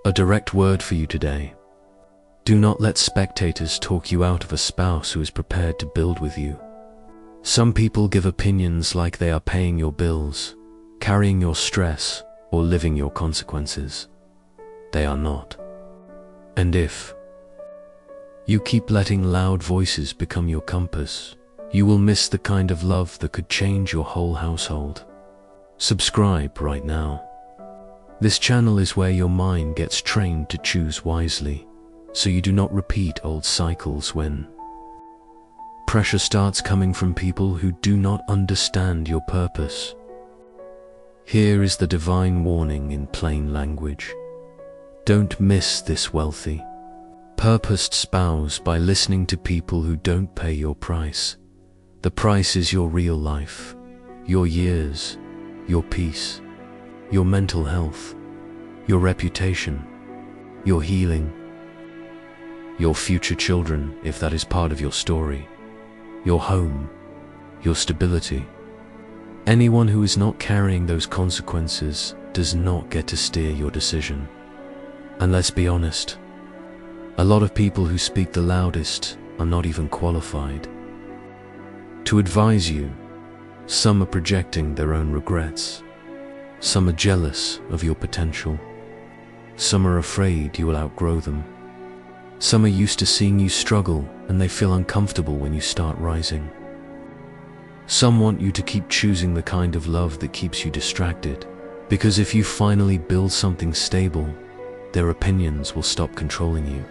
A direct word for you today. Do not let spectators talk you out of a spouse who is prepared to build with you. Some people give opinions like they are paying your bills, carrying your stress, or living your consequences. They are not. And if you keep letting loud voices become your compass, you will miss the kind of love that could change your whole household. Subscribe right now. This channel is where your mind gets trained to choose wisely, so you do not repeat old cycles when pressure starts coming from people who do not understand your purpose. Here is the divine warning in plain language. Don't miss this wealthy, purposed spouse by listening to people who don't pay your price. The price is your real life, your years, your peace, your mental health, your reputation, your healing, your future children, if that is part of your story, your home, your stability. Anyone who is not carrying those consequences does not get to steer your decision. And let's be honest, a lot of people who speak the loudest are not even qualified to advise you. Some are projecting their own regrets. Some are jealous of your potential. Some are afraid you will outgrow them. Some are used to seeing you struggle and they feel uncomfortable when you start rising. Some want you to keep choosing the kind of love that keeps you distracted, because if you finally build something stable, their opinions will stop controlling you.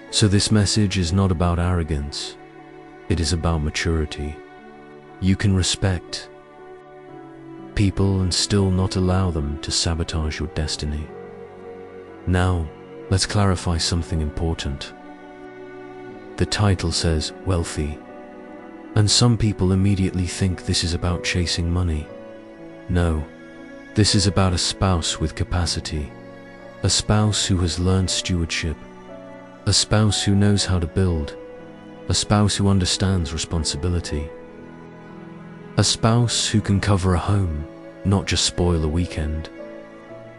So this message is not about arrogance, it is about maturity. You can respect people and still not allow them to sabotage your destiny. Now, let's clarify something important. The title says wealthy, and some people immediately think this is about chasing money. No, this is about a spouse with capacity, a spouse who has learned stewardship, a spouse who knows how to build, a spouse who understands responsibility, a spouse who can cover a home, not just spoil a weekend.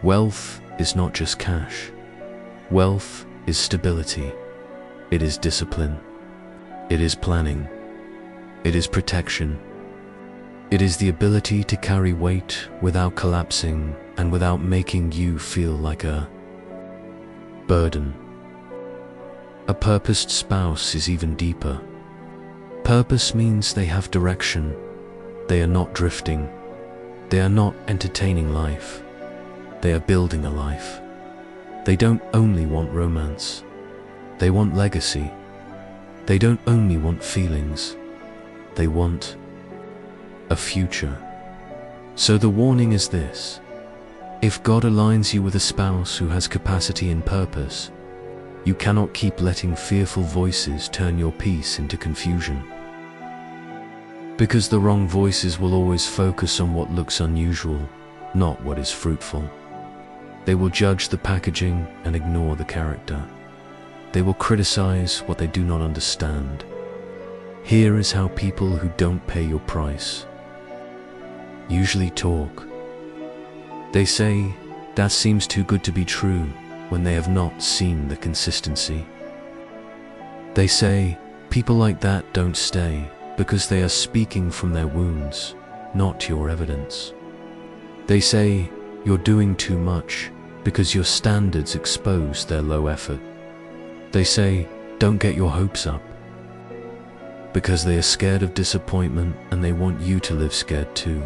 Wealth is not just cash. Wealth is stability. It is discipline. It is planning. It is protection. It is the ability to carry weight without collapsing and without making you feel like a burden. A purposed spouse is even deeper. Purpose means they have direction. They are not drifting. They are not entertaining life. They are building a life. They don't only want romance. They want legacy. They don't only want feelings. They want a future. So the warning is this: if God aligns you with a spouse who has capacity and purpose, you cannot keep letting fearful voices turn your peace into confusion. Because the wrong voices will always focus on what looks unusual, not what is fruitful. They will judge the packaging and ignore the character. They will criticize what they do not understand. Here is how people who don't pay your price usually talk. They say, "That seems too good to be true," when they have not seen the consistency. They say, "People like that don't stay," because they are speaking from their wounds, not your evidence. They say, "You're doing too much," because your standards expose their low effort. They say, "Don't get your hopes up," because they are scared of disappointment and they want you to live scared too.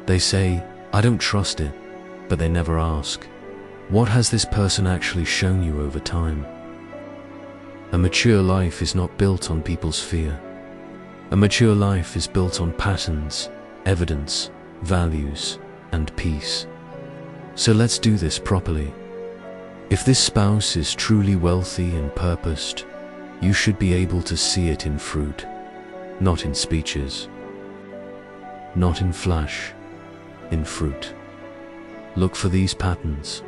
They say, "I don't trust it," but they never ask, what has this person actually shown you over time? A mature life is not built on people's fear. A mature life is built on patterns, evidence, values, and peace. So let's do this properly. If this spouse is truly wealthy and purposed, you should be able to see it in fruit, not in speeches, not in flash, in fruit. Look for these patterns.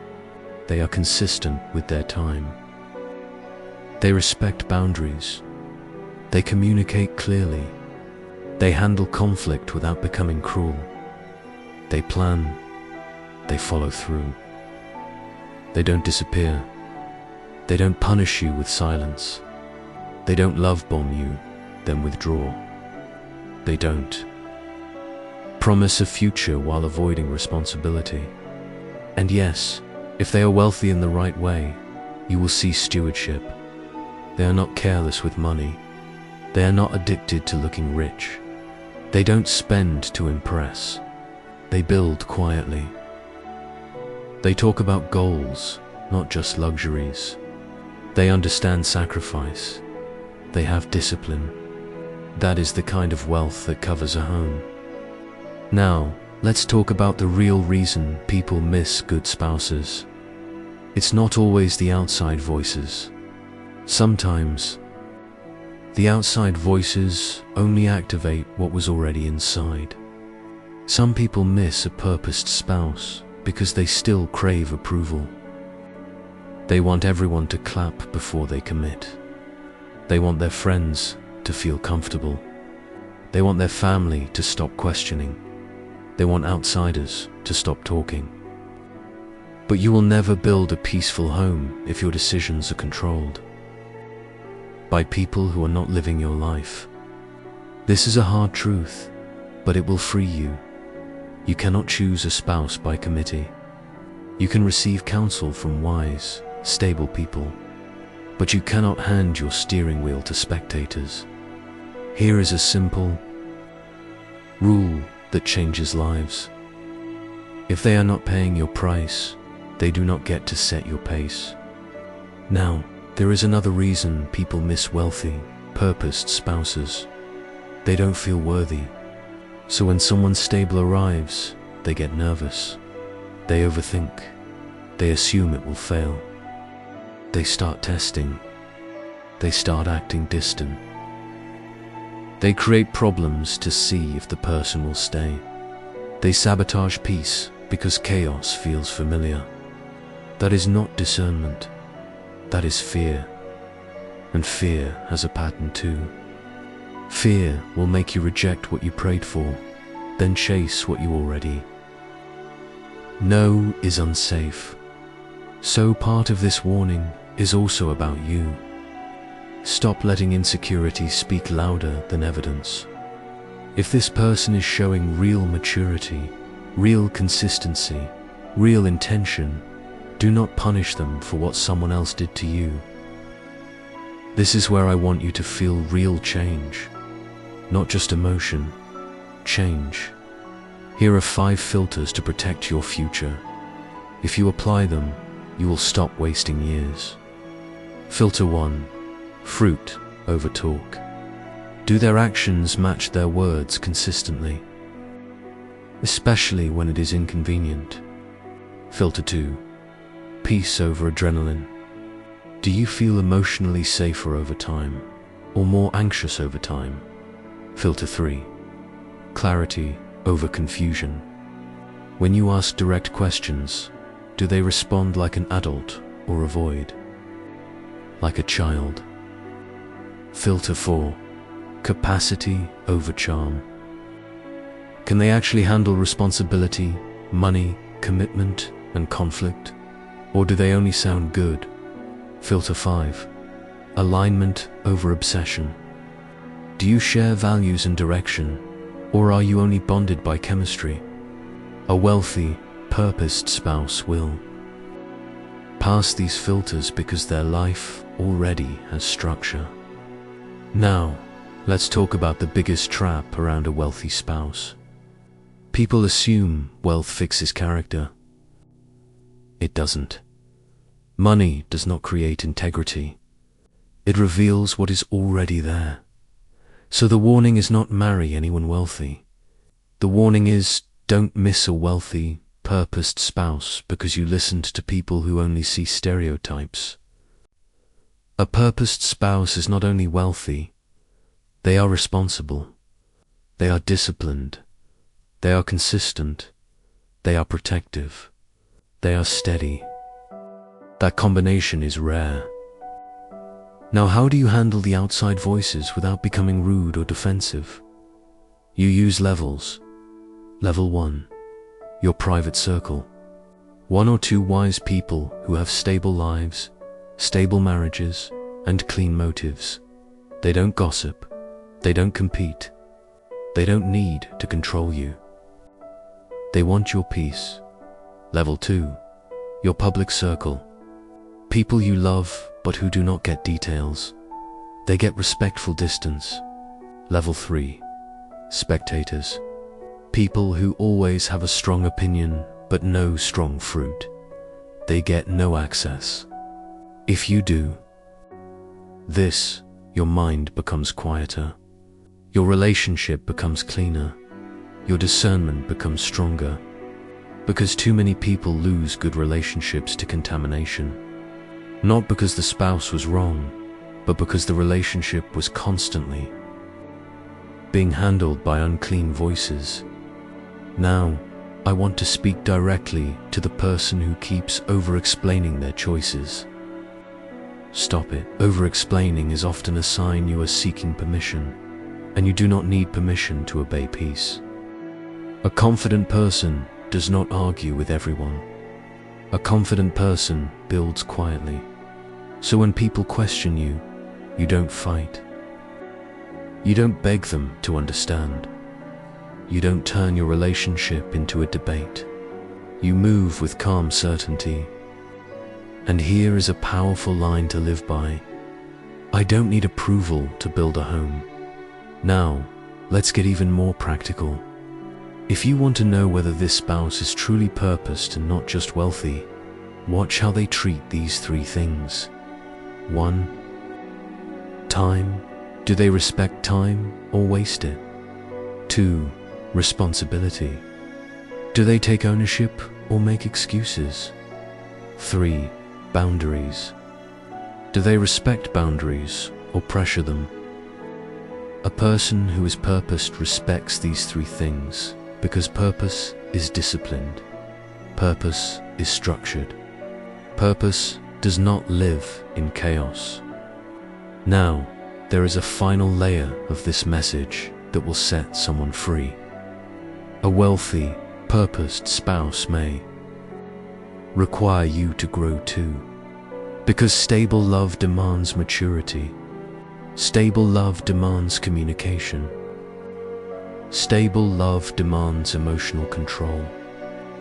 They are consistent with their time. They respect boundaries. They communicate clearly. They handle conflict without becoming cruel. They plan. They follow through. They don't disappear. They don't punish you with silence. They don't love bomb you, then withdraw. They don't promise a future while avoiding responsibility. And yes, if they are wealthy in the right way, you will see stewardship. They are not careless with money. They are not addicted to looking rich. They don't spend to impress. They build quietly. They talk about goals, not just luxuries. They understand sacrifice. They have discipline. That is the kind of wealth that covers a home. Now, let's talk about the real reason people miss good spouses. It's not always the outside voices. Sometimes, the outside voices only activate what was already inside. Some people miss a purposed spouse because they still crave approval. They want everyone to clap before they commit. They want their friends to feel comfortable. They want their family to stop questioning. They want outsiders to stop talking. But you will never build a peaceful home if your decisions are controlled by people who are not living your life. This is a hard truth, but it will free you. You cannot choose a spouse by committee. You can receive counsel from wise, stable people, but you cannot hand your steering wheel to spectators. Here is a simple rule that changes lives. If they are not paying your price, they do not get to set your pace. Now, there is another reason people miss wealthy, purposed spouses. They don't feel worthy. So when someone stable arrives, they get nervous. They overthink. They assume it will fail. They start testing. They start acting distant. They create problems to see if the person will stay. They sabotage peace because chaos feels familiar. That is not discernment. That is fear. And fear has a pattern too. Fear will make you reject what you prayed for, then chase what you already know is unsafe. So part of this warning is also about you. Stop letting insecurity speak louder than evidence. If this person is showing real maturity, real consistency, real intention, do not punish them for what someone else did to you. This is where I want you to feel real change, not just emotion, change. Here are 5 filters to protect your future. If you apply them, you will stop wasting years. Filter 1. Fruit over talk. Do their actions match their words consistently, especially when it is inconvenient? Filter 2. Peace over adrenaline. Do you feel emotionally safer over time, or more anxious over time? Filter 3. Clarity over confusion. When you ask direct questions, do they respond like an adult or avoid like a child? Filter 4. Capacity over charm. Can they actually handle responsibility, money, commitment, and conflict? Or do they only sound good? Filter 5. Alignment over obsession. Do you share values and direction, or are you only bonded by chemistry? A wealthy, purposed spouse will pass these filters because their life already has structure. Now, let's talk about the biggest trap around a wealthy spouse. People assume wealth fixes character. It doesn't. Money does not create integrity. It reveals what is already there. So the warning is not marry anyone wealthy. The warning is don't miss a wealthy, purposed spouse because you listened to people who only see stereotypes. A purposed spouse is not only wealthy, they are responsible. They are disciplined. They are consistent. They are protective. They are steady. That combination is rare. Now, how do you handle the outside voices without becoming rude or defensive? You use levels. Level 1, your private circle. 1 or 2 wise people who have stable lives, stable marriages, and clean motives. They don't gossip. They don't compete. They don't need to control you. They want your peace. Level 2. Your public circle. People you love but who do not get details. They get respectful distance. Level 3. Spectators. People who always have a strong opinion but no strong fruit. They get no access. If you do this, your mind becomes quieter. Your relationship becomes cleaner. Your discernment becomes stronger. Because too many people lose good relationships to contamination. Not because the spouse was wrong, but because the relationship was constantly being handled by unclean voices. Now, I want to speak directly to the person who keeps over-explaining their choices. Stop it. Over-explaining is often a sign you are seeking permission, and you do not need permission to obey peace. A confident person does not argue with everyone. A confident person builds quietly. So when people question you, you don't fight. You don't beg them to understand. You don't turn your relationship into a debate. You move with calm certainty. And here is a powerful line to live by. I don't need approval to build a home. Now, let's get even more practical. If you want to know whether this spouse is truly purposed and not just wealthy, watch how they treat these 3 things. 1. Time. Do they respect time or waste it? 2. Responsibility. Do they take ownership or make excuses? 3. Boundaries. Do they respect boundaries or pressure them? A person who is purposed respects these 3 things because purpose is disciplined. Purpose is structured. Purpose does not live in chaos. Now, there is a final layer of this message that will set someone free. A wealthy, purposed spouse may require you to grow too. Because stable love demands maturity. Stable love demands communication. Stable love demands emotional control.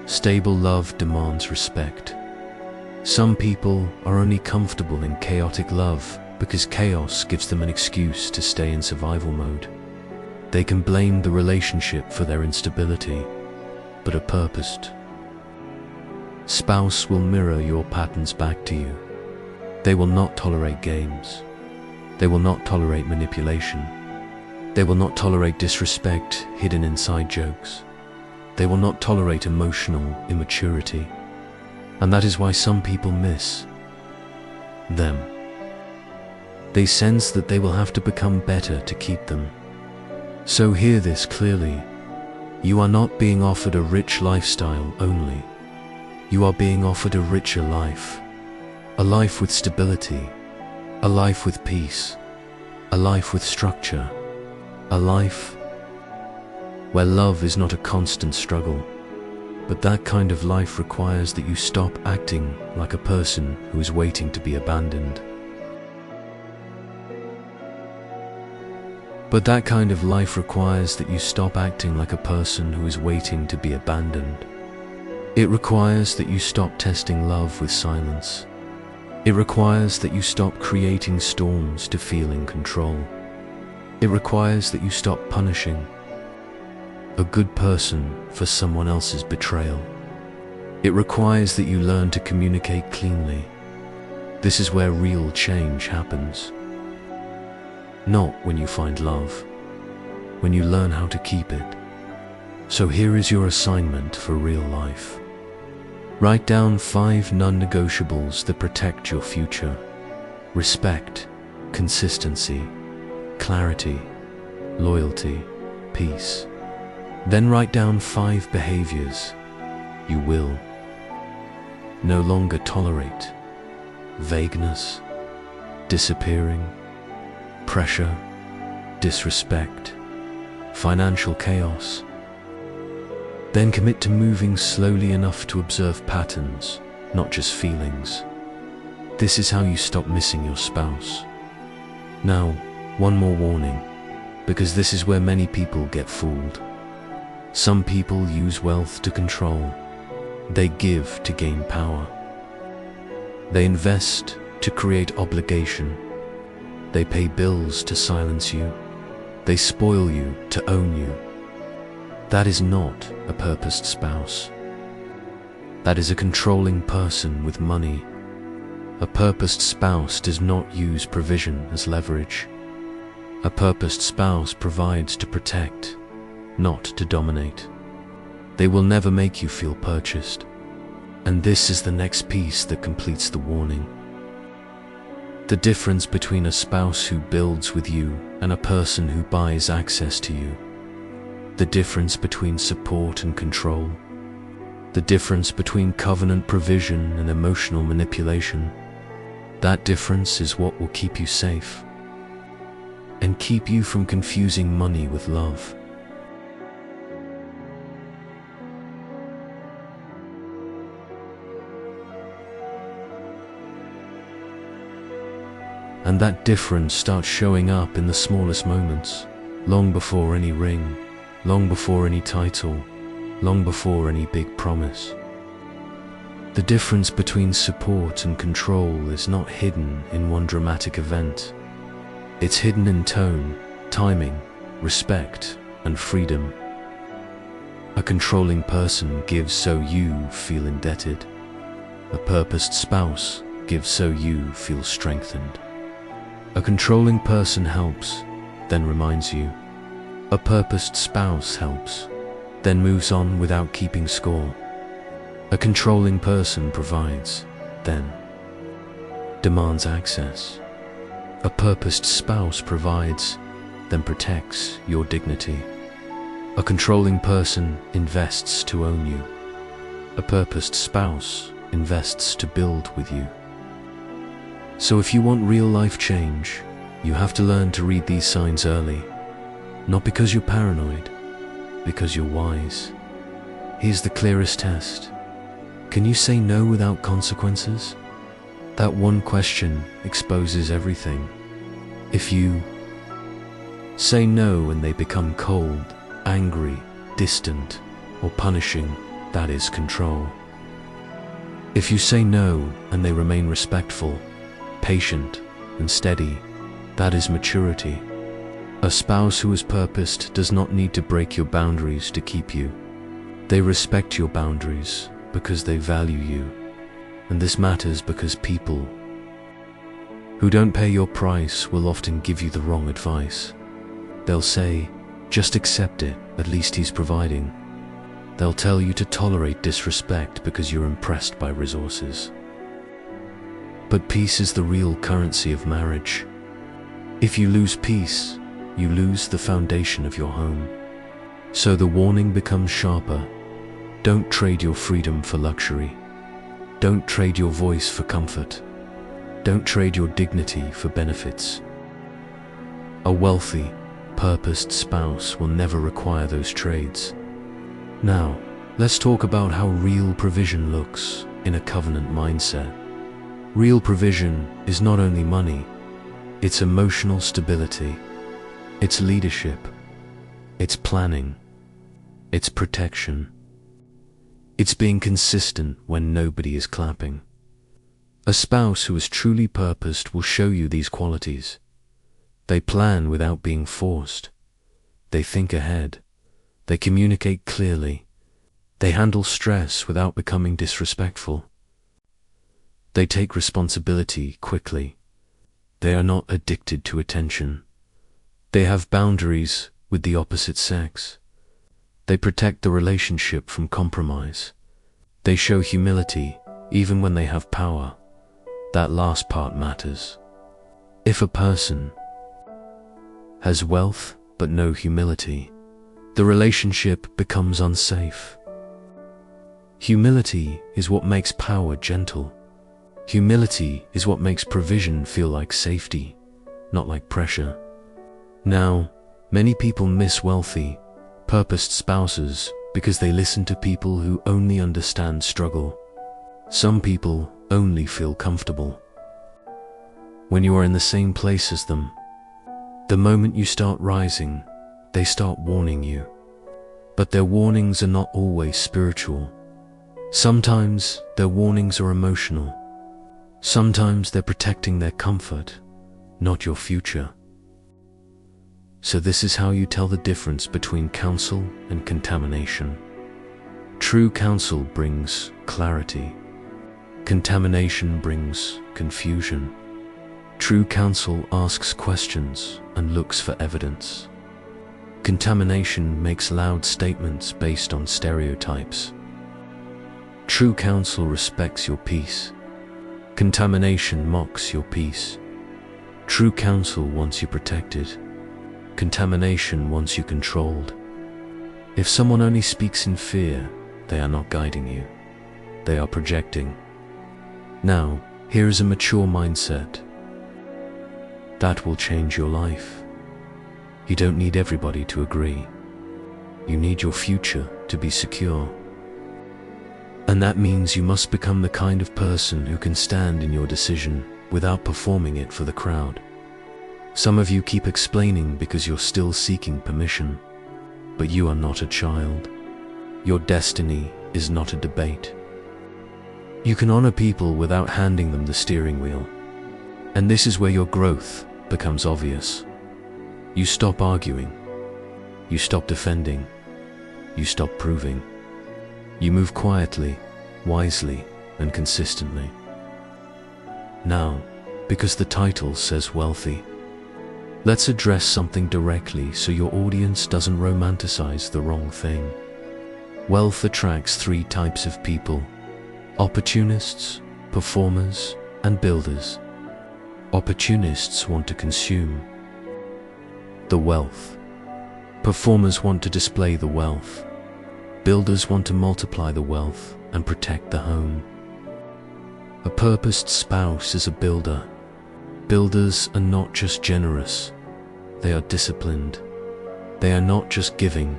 Stable love demands respect. Some people are only comfortable in chaotic love because chaos gives them an excuse to stay in survival mode. They can blame the relationship for their instability, but a purposed spouse will mirror your patterns back to you. They will not tolerate games. They will not tolerate manipulation. They will not tolerate disrespect hidden inside jokes. They will not tolerate emotional immaturity. And that is why some people miss them. They sense that they will have to become better to keep them. So hear this clearly. You are not being offered a rich lifestyle only. You are being offered a richer life. A life with stability. A life with peace. A life with structure. A life where love is not a constant struggle. But that kind of life requires that you stop acting like a person who is waiting to be abandoned. But that kind of life requires that you stop acting like a person who is waiting to be abandoned. It requires that you stop testing love with silence. It requires that you stop creating storms to feel in control. It requires that you stop punishing a good person for someone else's betrayal. It requires that you learn to communicate cleanly. This is where real change happens. Not when you find love, when you learn how to keep it. So here is your assignment for real life. Write down 5 non-negotiables that protect your future. Respect, consistency, clarity, loyalty, peace. Then write down 5 behaviors you will no longer tolerate: vagueness, disappearing, pressure, disrespect, financial chaos, Then commit to moving slowly enough to observe patterns, not just feelings. This is how you stop missing your spouse. Now, one more warning, because this is where many people get fooled. Some people use wealth to control. They give to gain power. They invest to create obligation. They pay bills to silence you. They spoil you to own you. That is not a purposed spouse. That is a controlling person with money. A purposed spouse does not use provision as leverage. A purposed spouse provides to protect, not to dominate. They will never make you feel purchased. And this is the next piece that completes the warning. The difference between a spouse who builds with you and a person who buys access to you. The difference between support and control. The difference between covenant provision and emotional manipulation. That difference is what will keep you safe and keep you from confusing money with love. And that difference starts showing up in the smallest moments, long before any ring, long before any title, long before any big promise. The difference between support and control is not hidden in one dramatic event. It's hidden in tone, timing, respect, and freedom. A controlling person gives so you feel indebted. A purposed spouse gives so you feel strengthened. A controlling person helps, then reminds you. A purposed spouse helps, then moves on without keeping score. A controlling person provides, then demands access. A purposed spouse provides, then protects your dignity. A controlling person invests to own you. A purposed spouse invests to build with you. So if you want real life change, you have to learn to read these signs early. Not because you're paranoid, because you're wise. Here's the clearest test. Can you say no without consequences? That one question exposes everything. If you say no and they become cold, angry, distant, or punishing, that is control. If you say no and they remain respectful, patient, and steady, that is maturity. A spouse who is purposed does not need to break your boundaries to keep you. They respect your boundaries because they value you. And this matters because people who don't pay your price will often give you the wrong advice. They'll say, just accept it, at least he's providing. They'll tell you to tolerate disrespect because you're impressed by resources. But peace is the real currency of marriage. If you lose peace, you lose the foundation of your home. So the warning becomes sharper. Don't trade your freedom for luxury. Don't trade your voice for comfort. Don't trade your dignity for benefits. A wealthy, purposed spouse will never require those trades. Now, let's talk about how real provision looks in a covenant mindset. Real provision is not only money, it's emotional stability, it's leadership, it's planning, it's protection. It's being consistent when nobody is clapping. A spouse who is truly purposed will show you these qualities. They plan without being forced. They think ahead. They communicate clearly. They handle stress without becoming disrespectful. They take responsibility quickly. They are not addicted to attention. They have boundaries with the opposite sex. They protect the relationship from compromise. They show humility even when they have power. That last part matters. If a person has wealth but no humility, the relationship becomes unsafe. Humility is what makes power gentle. Humility is what makes provision feel like safety, not like pressure. Now, many people miss wealthy, purposed spouses because they listen to people who only understand struggle. Some people only feel comfortable. When you are in the same place as them, the moment you start rising, they start warning you. But their warnings are not always spiritual. Sometimes their warnings are emotional. Sometimes they're protecting their comfort, not your future. So this is how you tell the difference between counsel and contamination. True counsel brings clarity. Contamination brings confusion. True counsel asks questions and looks for evidence. Contamination makes loud statements based on stereotypes. True counsel respects your peace. Contamination mocks your peace. True counsel wants you protected. Contamination wants you controlled. If someone only speaks in fear, they are not guiding you. They are projecting. Now, here is a mature mindset. That will change your life. You don't need everybody to agree. You need your future to be secure. And that means you must become the kind of person who can stand in your decision without performing it for the crowd. Some of you keep explaining because you're still seeking permission, but you are not a child. Your destiny is not a debate. You can honor people without handing them the steering wheel. And this is where your growth becomes obvious. You stop arguing. You stop defending. You stop proving. You move quietly, wisely, and consistently. Now, because the title says wealthy, let's address something directly so your audience doesn't romanticize the wrong thing. Wealth attracts three types of people: opportunists, performers, and builders. Opportunists want to consume the wealth. Performers want to display the wealth. Builders want to multiply the wealth and protect the home. A purposed spouse is a builder. Builders are not just generous, they are disciplined. They are not just giving,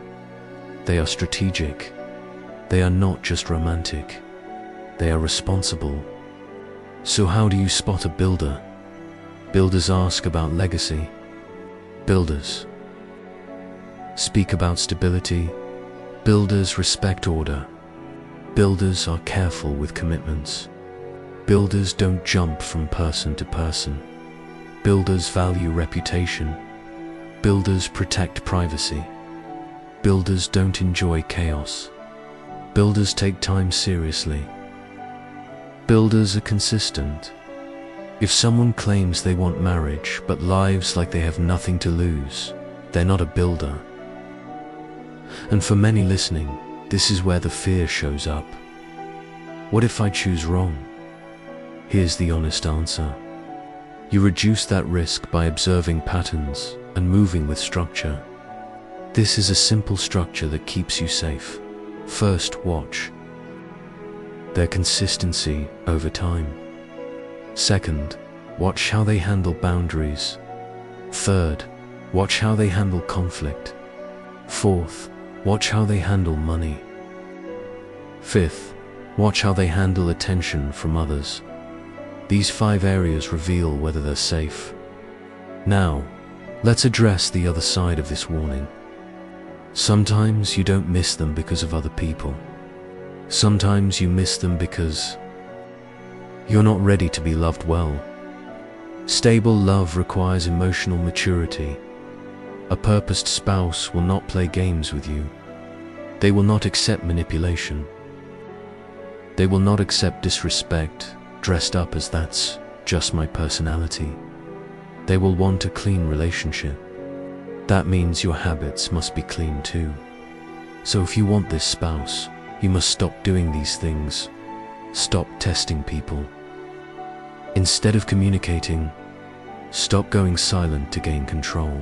they are strategic. They are not just romantic, they are responsible. So how do you spot a builder? Builders ask about legacy. Builders speak about stability. Builders respect order. Builders are careful with commitments. Builders don't jump from person to person. Builders value reputation. Builders protect privacy. Builders don't enjoy chaos. Builders take time seriously. Builders are consistent. If someone claims they want marriage but lives like they have nothing to lose, they're not a builder. And for many listening, this is where the fear shows up. What if I choose wrong? Here's the honest answer. You reduce that risk by observing patterns and moving with structure. This is a simple structure that keeps you safe. First, watch their consistency over time. Second, watch how they handle boundaries. Third, watch how they handle conflict. Fourth, watch how they handle money. Fifth, watch how they handle attention from others. These 5 areas reveal whether they're safe. Now, let's address the other side of this warning. Sometimes you don't miss them because of other people. Sometimes you miss them because you're not ready to be loved well. Stable love requires emotional maturity. A purposed spouse will not play games with you. They will not accept manipulation. They will not accept disrespect dressed up as "that's just my personality." They will want a clean relationship. That means your habits must be clean too. So if you want this spouse, you must stop doing these things. Stop testing people. Instead of communicating, stop going silent to gain control.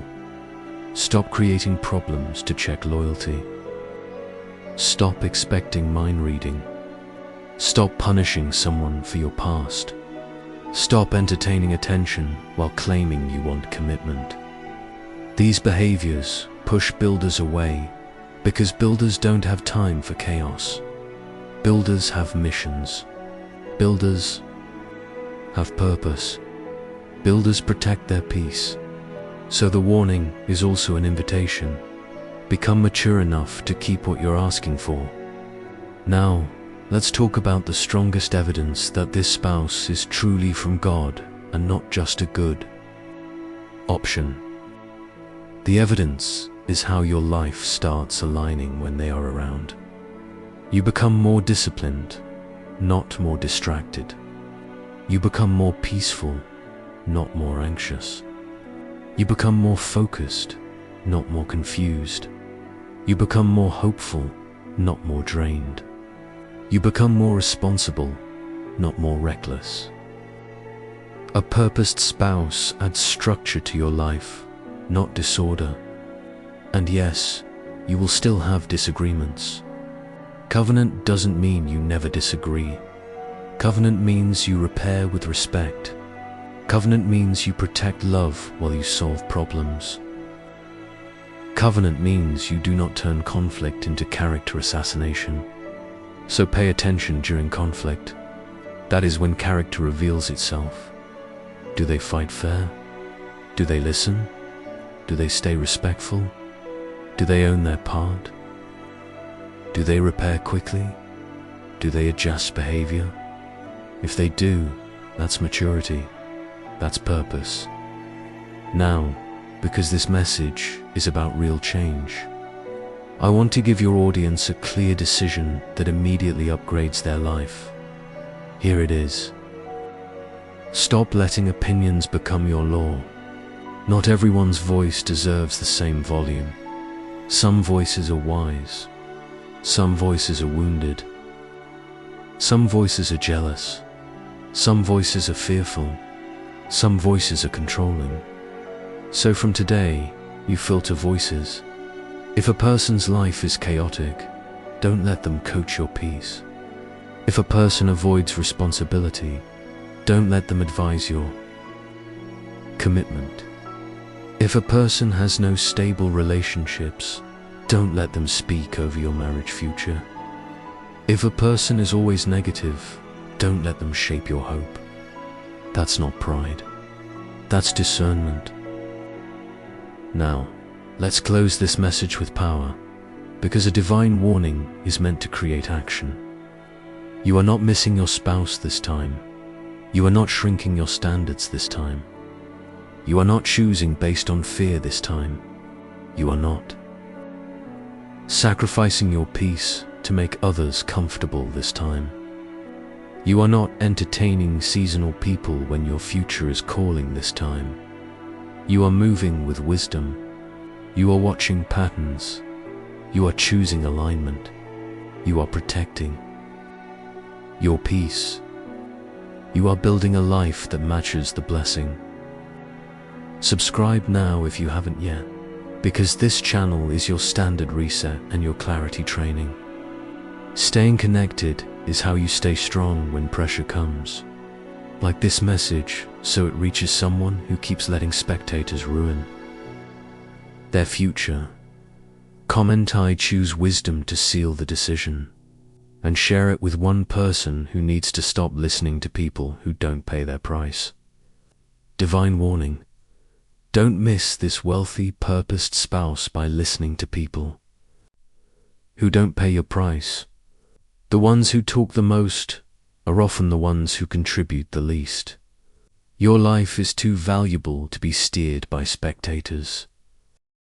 Stop creating problems to check loyalty. Stop expecting mind reading. Stop punishing someone for your past. Stop entertaining attention while claiming you want commitment. These behaviors push builders away Because builders don't have time for chaos. Builders have missions. Builders have purpose. Builders protect their peace. So the warning is also an invitation. Become mature enough to keep what you're asking for. Now, let's talk about the strongest evidence that this spouse is truly from God and not just a good option. The evidence is how your life starts aligning when they are around. You become more disciplined, not more distracted. You become more peaceful, not more anxious. You become more focused, not more confused. You become more hopeful, not more drained. You become more responsible, not more reckless. A purposed spouse adds structure to your life, not disorder. And yes, you will still have disagreements. Covenant doesn't mean you never disagree. Covenant means you repair with respect. Covenant means you protect love while you solve problems. Covenant means you do not turn conflict into character assassination. So pay attention during conflict. That is when character reveals itself. Do they fight fair? Do they listen? Do they stay respectful? Do they own their part? Do they repair quickly? Do they adjust behavior? If they do, that's maturity. That's purpose. Now, because this message is about real change, I want to give your audience a clear decision that immediately upgrades their life. Here it is. Stop letting opinions become your law. Not everyone's voice deserves the same volume. Some voices are wise. Some voices are wounded. Some voices are jealous. Some voices are fearful. Some voices are controlling. So from today, you filter voices. If a person's life is chaotic, don't let them coach your peace. If a person avoids responsibility, don't let them advise your commitment. If a person has no stable relationships, don't let them speak over your marriage future. If a person is always negative, don't let them shape your hope. That's not pride. That's discernment. Now, let's close this message with power, because a divine warning is meant to create action. You are not missing your spouse this time. You are not shrinking your standards this time. You are not choosing based on fear this time. You are not sacrificing your peace to make others comfortable this time. You are not entertaining seasonal people when your future is calling this time. You are moving with wisdom. You are watching patterns. You are choosing alignment. You are protecting your peace. You are building a life that matches the blessing. Subscribe now if you haven't yet, because this channel is your standard reset and your clarity training. Staying connected is how you stay strong when pressure comes. Like this message, so it reaches someone who keeps letting spectators ruin their future. Comment "I choose wisdom" to seal the decision, and share it with one person who needs to stop listening to people who don't pay their price. Divine warning: don't miss this wealthy, purposed spouse by listening to people who don't pay your price. The ones who talk the most are often the ones who contribute the least. Your life is too valuable to be steered by spectators.